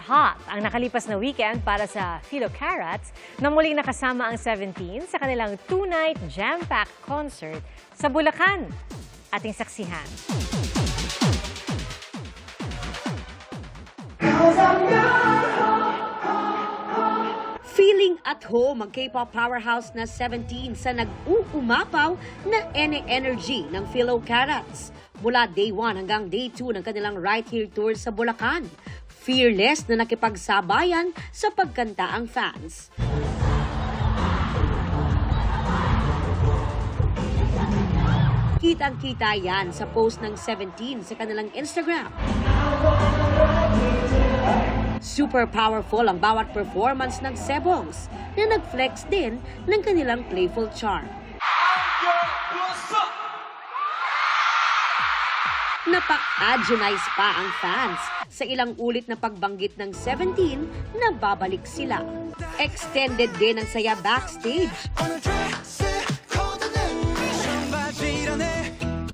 Hot ang nakalipas na weekend para sa Philo Carats na muling nakasama ang 17 sa kanilang two-night jam-packed concert sa Bulacan. Ating saksihan. Feeling at home ang K-pop powerhouse na 17 sa nag-uumapaw na Energy ng Philo Carats. Mula day 1 hanggang day 2 ng kanilang Right Here Tour sa Bulacan. Fearless na nakipagsabayan sa pagkanta ang fans. Kitang-kita yan sa post ng 17 sa kanilang Instagram. Super powerful ang bawat performance ng Sebongs na nag-flex din ng kanilang playful charm. Napa-agonize pa ang fans sa ilang ulit na pagbanggit ng 17 na babalik sila. Extended din ang saya backstage.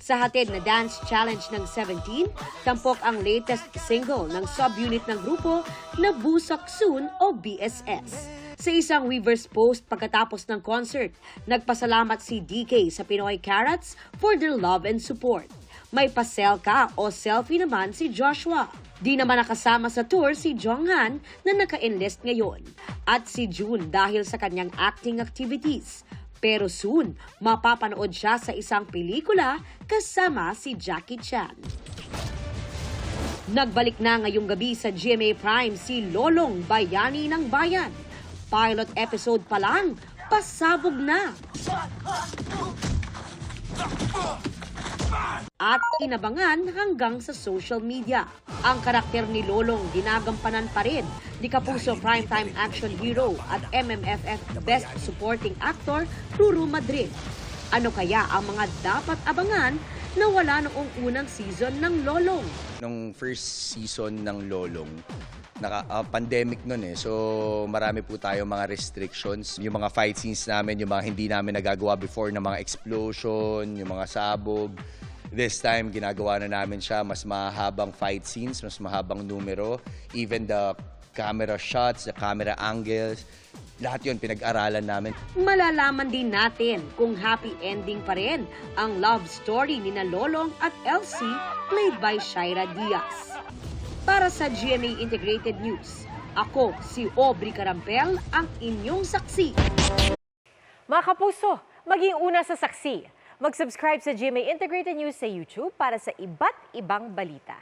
Sa hatid na dance challenge ng 17, tampok ang latest single ng subunit ng grupo na Busok Soon o BSS. Sa isang Weverse post pagkatapos ng concert, nagpasalamat si DK sa Pinoy Carats for their love and support. May paselka o selfie naman si Joshua. Di naman nakasama sa tour si Jonghan na naka-enlist ngayon at si June dahil sa kanyang acting activities. Pero soon, mapapanood siya sa isang pelikula kasama si Jackie Chan. Nagbalik na ngayong gabi sa GMA Prime si Lolong Bayani ng Bayan. Pilot episode pa lang, pasabog na. At inabangan hanggang sa social media. Ang karakter ni Lolong ginagampanan pa rin ni Kapuso Primetime Action Hero at MMFF Best Supporting Actor Ruru Madrid. Ano kaya ang mga dapat abangan na wala noong unang season ng Lolong? Nung first season ng Lolong, pandemic nun eh. So marami po tayo mga restrictions. Yung mga fight scenes namin, yung mga hindi namin nagagawa before na mga explosion, yung mga sabog. This time, ginagawa na namin siya. Mas mahabang fight scenes, mas mahabang numero. Even the camera shots, the camera angles, lahat yun pinag-aralan namin. Malalaman din natin kung happy ending pa rin ang love story ni na Lolong at Elsie played by Shaira Diaz. Para sa GMA Integrated News, ako si Aubrey Carampel, ang inyong saksi. Mga kapuso, maging una sa saksi. Mag-subscribe sa GMA Integrated News sa YouTube para sa iba't ibang balita.